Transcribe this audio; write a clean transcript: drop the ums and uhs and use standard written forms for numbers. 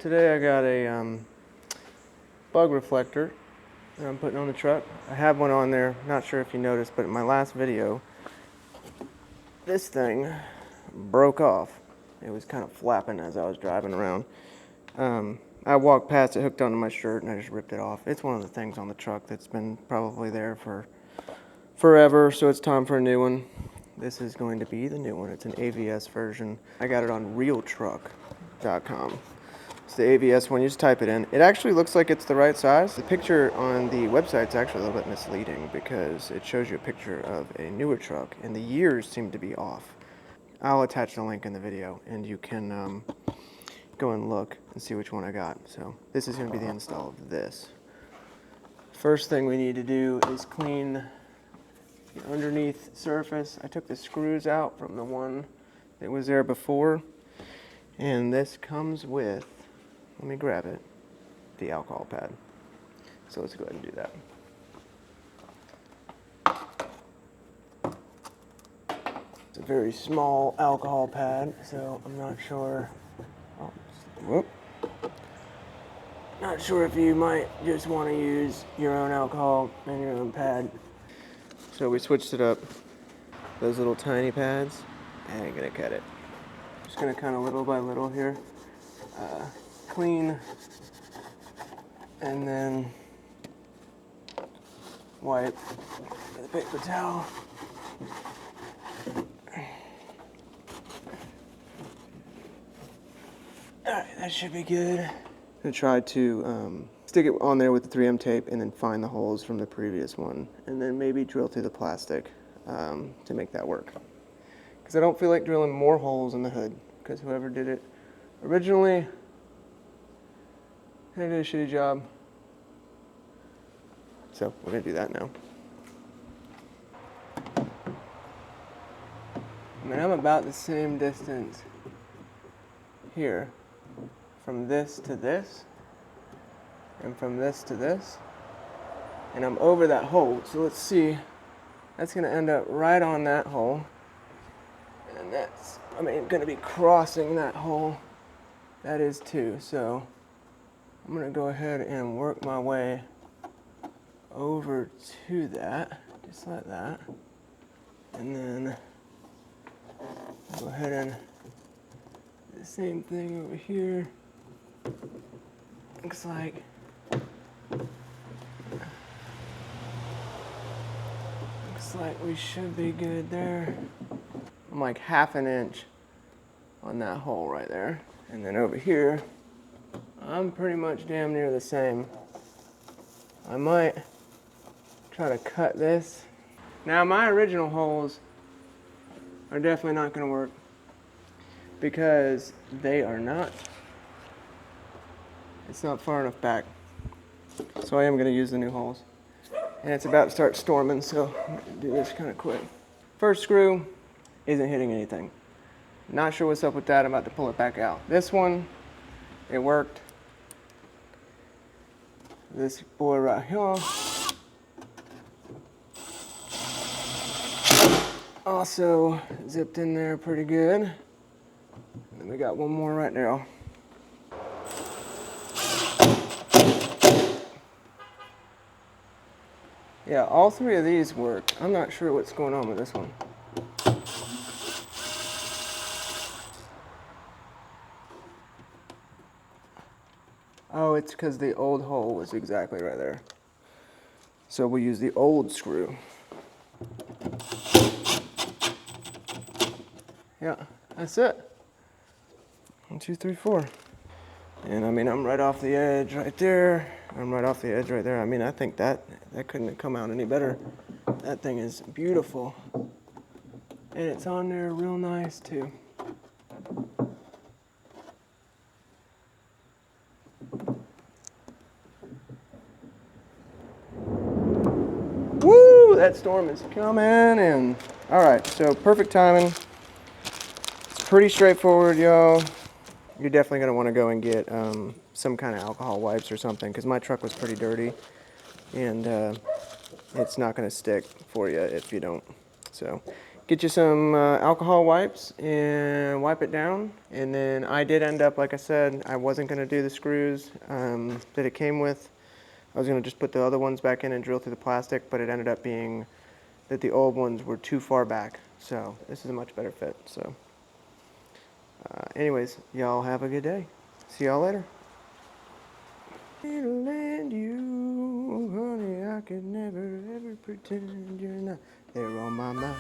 Today I got a bug reflector that I'm putting on the truck. I have one on there, not sure if you noticed, but in my last video, this thing broke off. It was kind of flapping as I was driving around. I walked past it, hooked onto my shirt, and I just ripped it off. It's one of the things on the truck that's been probably there for forever, so it's time for a new one. This is going to be the new one. It's an AVS version. I got it on realtruck.com. It's the AVS one. You just type it in. It actually looks like it's the right size. The picture on the website's actually a little bit misleading because it shows you a picture of a newer truck and the years seem to be off. I'll attach the link in the video and you can go and look and see which one I got. So this is going to be the install of this. First thing we need to do is clean the underneath surface. I took the screws out from the one that was there before, and this comes with, let me grab it, the alcohol pad. So let's go ahead and do that. It's a very small alcohol pad, so I'm not sure. Oh, whoop. Not sure if you might just want to use your own alcohol and your own pad. So we switched it up. Those little tiny pads, I ain't gonna cut it. Just gonna kind of little by little here, clean, and then wipe with a paper towel. Alright, that should be good. I'm gonna try to stick it on there with the 3M tape and then find the holes from the previous one and then maybe drill through the plastic to make that work. Because I don't feel like drilling more holes in the hood because whoever did it originally kind of did a shitty job. So we're gonna do that now. I mean, I'm about the same distance here from this to this and from this to this, and I'm over that hole. So let's see, that's gonna end up right on that hole, and that's, I mean, gonna be crossing that hole. That is too. So I'm gonna go ahead and work my way over to that, just like that, and then go ahead and do the same thing over here. Looks like we should be good there. I'm like half an inch on that hole right there. And then over here, I'm pretty much damn near the same. I might try to cut this. Now my original holes are definitely not gonna work because they are not, it's not far enough back. So I am gonna use the new holes. And it's about to start storming, so I'm gonna do this kind of quick. First screw isn't hitting anything. Not sure what's up with that. I'm about to pull it back out. This one, it worked. This boy right here also zipped in there pretty good. And then we got one more right now. Yeah, all three of these work. I'm not sure what's going on with this one. Oh, it's because the old hole was exactly right there. So we'll use the old screw. Yeah, that's it. 1, 2, 3, 4. And I mean, I'm right off the edge right there. I'm right off the edge right there. I mean, I think that couldn't have come out any better. That thing is beautiful. And it's on there real nice too. Woo, that storm is coming in. All right, so perfect timing. It's pretty straightforward, y'all. You're definitely gonna wanna go and get some kind of alcohol wipes or something because my truck was pretty dirty and it's not gonna stick for you if you don't. So get you some alcohol wipes and wipe it down. And then I did end up, like I said, I wasn't going to do the screws that it came with. I was going to just put the other ones back in and drill through the plastic, but it ended up being that the old ones were too far back. So this is a much better fit. So anyways, y'all have a good day. See y'all later. And you, honey, I could never ever pretend you're not there on my mind.